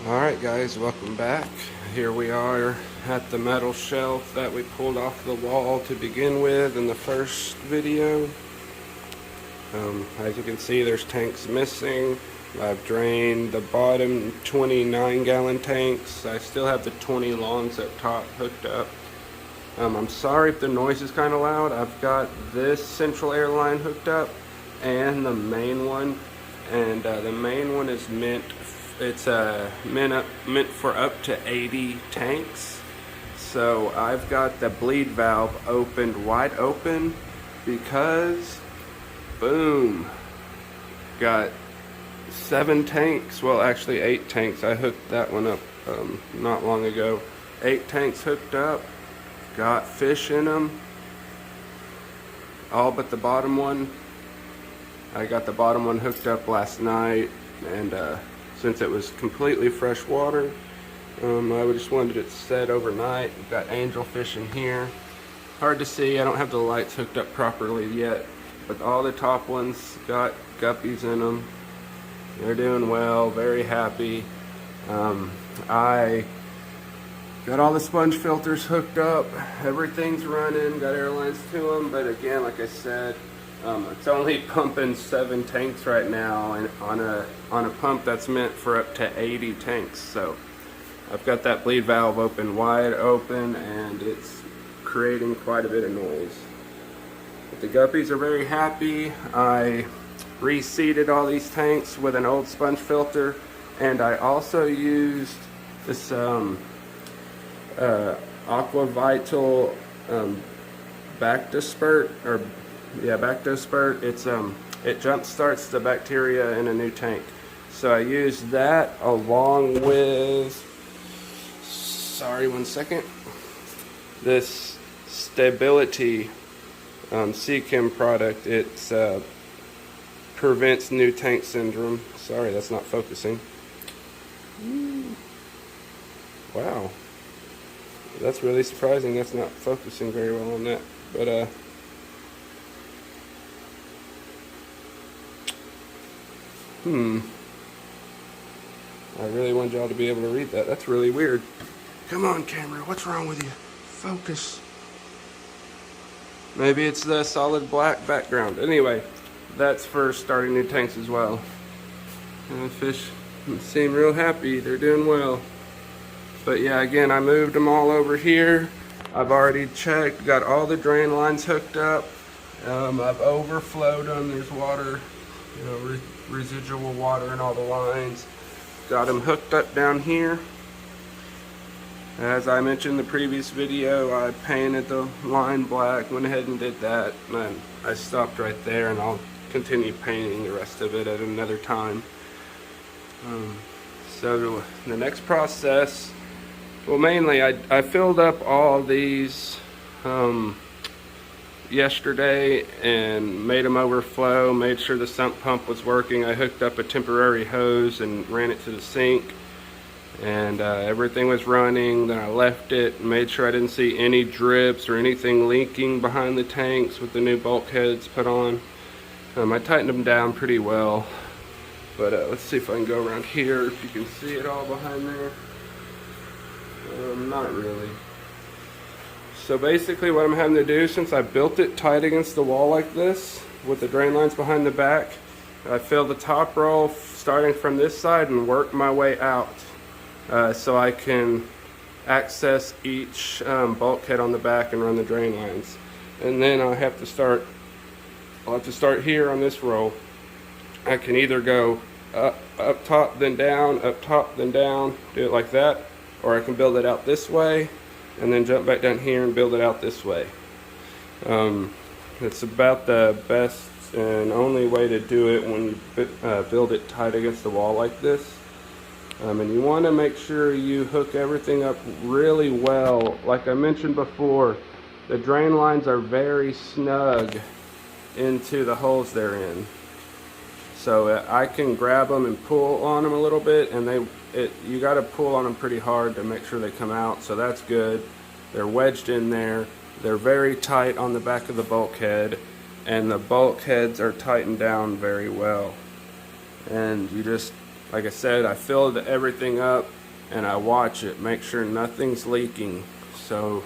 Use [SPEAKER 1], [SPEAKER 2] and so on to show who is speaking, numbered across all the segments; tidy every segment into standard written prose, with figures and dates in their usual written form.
[SPEAKER 1] Alright guys, welcome back. Here we are at the metal shelf that we pulled off the wall to begin with in the first video. As you can see, there's tanks missing. I've drained the bottom 29-gallon tanks. I still have the 20 lawns up top hooked up. I'm sorry if the noise is kind of loud. I've got this central air line hooked up and the main one. And the main one is meant for up to 80 tanks. So I've got the bleed valve opened wide open because, boom, got 7 tanks, well actually 8 tanks. I hooked that one up not long ago. 8 tanks hooked up, got fish in them, all but the bottom one. I got the bottom one hooked up last night, and since it was completely fresh water, I just wanted it to set overnight. We've got angelfish in here. Hard to see, I don't have the lights hooked up properly yet, but all the top ones got guppies in them. They're doing well, very happy. I got all the sponge filters hooked up, everything's running, got air lines to them, but again, like I said, it's only pumping 7 tanks right now, and on a pump that's meant for up to 80 tanks. So I've got that bleed valve open wide open, and it's creating quite a bit of noise. But the guppies are very happy. I reseeded all these tanks with an old sponge filter, and I also used this Aquavital Bactospurt, or Bactospurt. It jump starts the bacteria in a new tank. So I used that along with, sorry, one second, this Stability Seachem product. It prevents new tank syndrome. Sorry, that's not focusing. Wow, that's really surprising. That's not focusing very well on that, but I really wanted y'all to be able to read that. That's really weird. Come on, camera, what's wrong with you? Focus. Maybe it's the solid black background. Anyway, that's for starting new tanks as well. And the fish seem real happy. They're doing well. But yeah, again, I moved them all over here. I've already checked, got all the drain lines hooked up. I've overflowed them. There's water, residual water in all the lines. Got them hooked up down here. As I mentioned in the previous video, I painted the line black, went ahead and did that, and I stopped right there, and I'll continue painting the rest of it at another time. So the next process, well, mainly I filled up all these yesterday and made them overflow, made sure the sump pump was working. I hooked up a temporary hose and ran it to the sink, and everything was running. Then I left it and made sure I didn't see any drips or anything leaking behind the tanks with the new bulkheads put on. I tightened them down pretty well, but let's see if I can go around here, if you can see it all behind there. Not really. So basically what I'm having to do, since I built it tight against the wall like this, with the drain lines behind the back, I fill the top roll starting from this side and work my way out, so I can access each bulkhead on the back and run the drain lines. And then I'll have to start here on this roll. I can either go up top then down, up top then down, do it like that, or I can build it out this way and then jump back down here and build it out this way. It's about the best and only way to do it when you build it tight against the wall like this. And you want to make sure you hook everything up really well. Like I mentioned before, the drain lines are very snug into the holes they're in. So I can grab them and pull on them a little bit, and you got to pull on them pretty hard to make sure they come out, so that's good. They're wedged in there. They're very tight on the back of the bulkhead, and the bulkheads are tightened down very well. And you just like I said, I filled everything up and I watch it, make sure nothing's leaking. So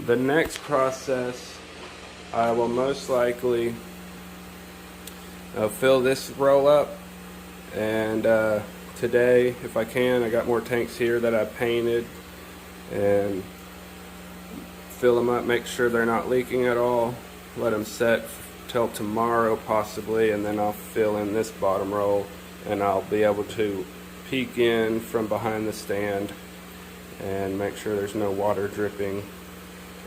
[SPEAKER 1] the next process, I will most likely fill this roll up, and today, if I can, I got more tanks here that I painted, and fill them up, make sure they're not leaking at all, let them set till tomorrow possibly, and then I'll fill in this bottom roll, and I'll be able to peek in from behind the stand and make sure there's no water dripping.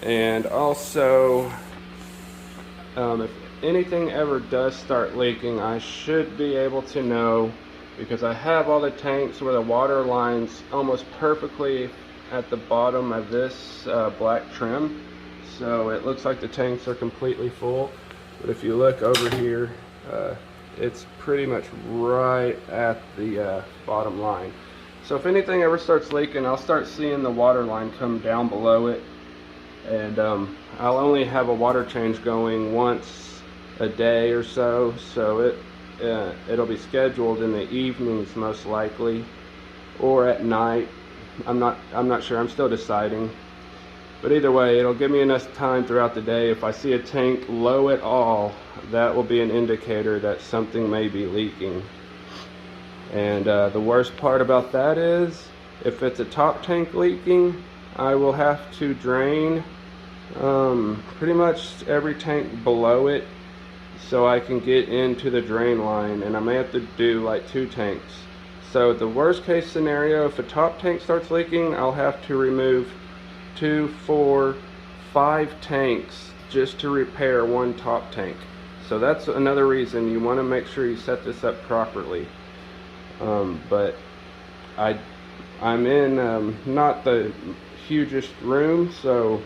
[SPEAKER 1] And also, if anything ever does start leaking, I should be able to know, because I have all the tanks where the water line's almost perfectly at the bottom of this black trim, so it looks like the tanks are completely full. But if you look over here, it's pretty much right at the bottom line. So if anything ever starts leaking, I'll start seeing the water line come down below it, and I'll only have a water change going once a day or so, so it'll be scheduled in the evenings most likely, or at night. I'm not sure, I'm still deciding. But either way, it'll give me enough time throughout the day. If I see a tank low at all, that will be an indicator that something may be leaking. And the worst part about that is, if it's a top tank leaking, I will have to drain pretty much every tank below it so I can get into the drain line, and I may have to do like 2 tanks. So the worst case scenario, if a top tank starts leaking, I'll have to remove 2, 4, 5 tanks just to repair one top tank. So that's another reason you want to make sure you set this up properly. But I'm in not the hugest room, so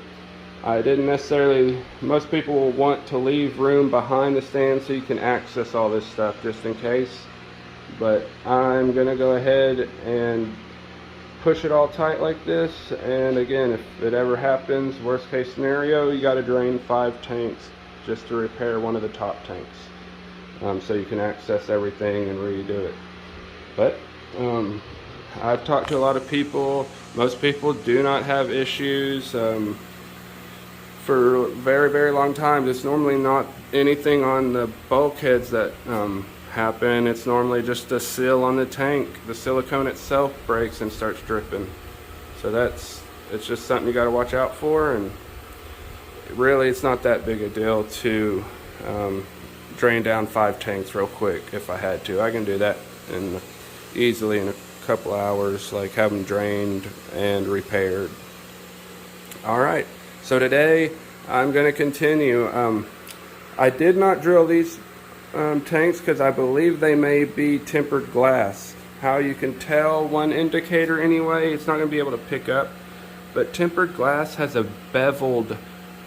[SPEAKER 1] I didn't necessarily, most people will want to leave room behind the stand so you can access all this stuff just in case. But I'm gonna go ahead and push it all tight like this, and again, if it ever happens, worst case scenario, you got to drain 5 tanks just to repair one of the top tanks, so you can access everything and redo it. But I've talked to a lot of people. Most people do not have issues for very, very long time. It's normally not anything on the bulkheads that happen. It's normally just a seal on the tank. The silicone itself breaks and starts dripping. So it's just something you got to watch out for, and really it's not that big a deal to drain down 5 tanks real quick. If I had to, I can do that easily in a couple hours, like have them drained and repaired. Alright, so today I'm going to continue. I did not drill these tanks because I believe they may be tempered glass. How you can tell, one indicator anyway, it's not going to be able to pick up, but tempered glass has a beveled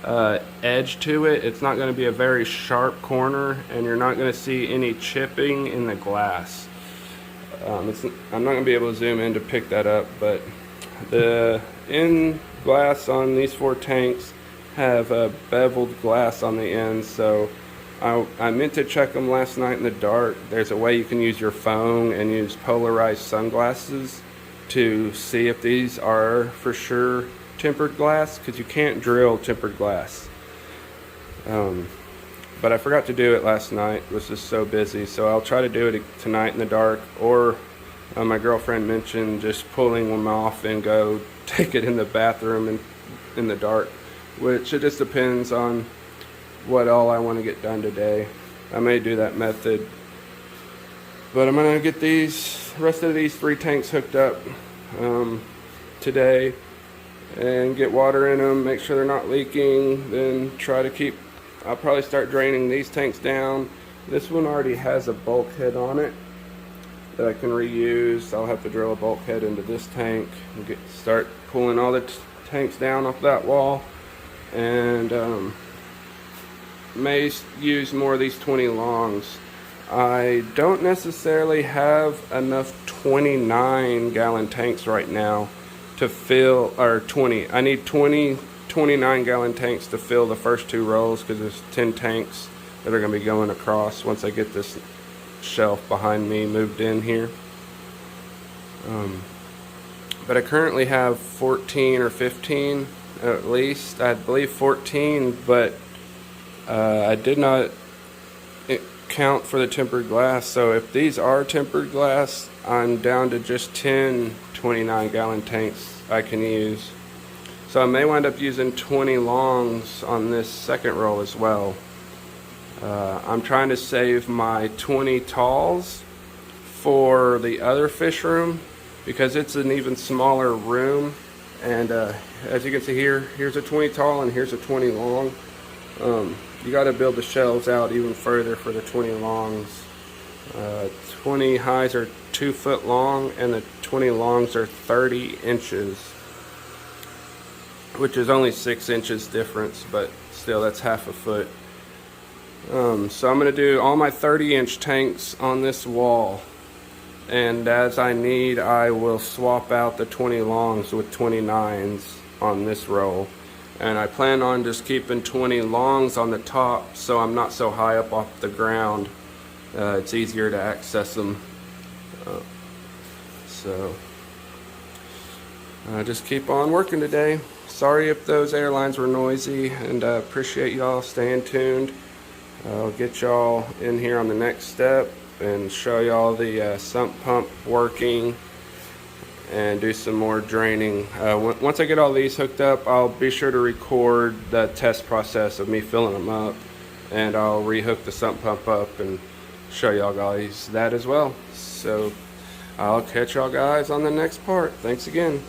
[SPEAKER 1] edge to it. It's not going to be a very sharp corner, and you're not going to see any chipping in the glass. I'm not going to be able to zoom in to pick that up, but the end glass on these 4 tanks have a beveled glass on the end, so I meant to check them last night in the dark. There's a way you can use your phone and use polarized sunglasses to see if these are for sure tempered glass, because you can't drill tempered glass. But I forgot to do it last night. It was just so busy, so I'll try to do it tonight in the dark, or my girlfriend mentioned just pulling them off and go take it in the bathroom in the dark, which it just depends on what all I want to get done today. I may do that method, but I'm going to get the rest of these 3 tanks hooked up today and get water in them, make sure they're not leaking, then I'll probably start draining these tanks down. This one already has a bulkhead on it that I can reuse. I'll have to drill a bulkhead into this tank and start pulling all the tanks down off that wall, and may use more of these 20 longs. I don't necessarily have enough 29-gallon tanks right now to fill, or 20. I need 29-gallon tanks to fill the first 2 rolls, because there's 10 tanks that are going to be going across once I get this shelf behind me moved in here. But I currently have 14 or 15 at least. I believe 14, but I did not count for the tempered glass. So if these are tempered glass, I'm down to just 10 29-gallon tanks I can use. So I may wind up using 20 longs on this second roll as well. I'm trying to save my 20 talls for the other fish room because it's an even smaller room. And as you can see here, here's a 20 tall and here's a 20 long. You got to build the shelves out even further for the 20 longs. 20 highs are 2 foot long and the 20 longs are 30 inches, which is only 6 inches difference, but still that's half a foot. So I'm going to do all my 30-inch tanks on this wall, and as I need, I will swap out the 20 longs with 29s on this roll. And I plan on just keeping 20 longs on the top so I'm not so high up off the ground. It's easier to access them. So just keep on working today. Sorry if those airlines were noisy, and I appreciate y'all staying tuned. I'll get y'all in here on the next step and show y'all the sump pump working and do some more draining. Once I get all these hooked up, I'll be sure to record the test process of me filling them up, and I'll rehook the sump pump up and show y'all guys that as well. So I'll catch y'all guys on the next part. Thanks again.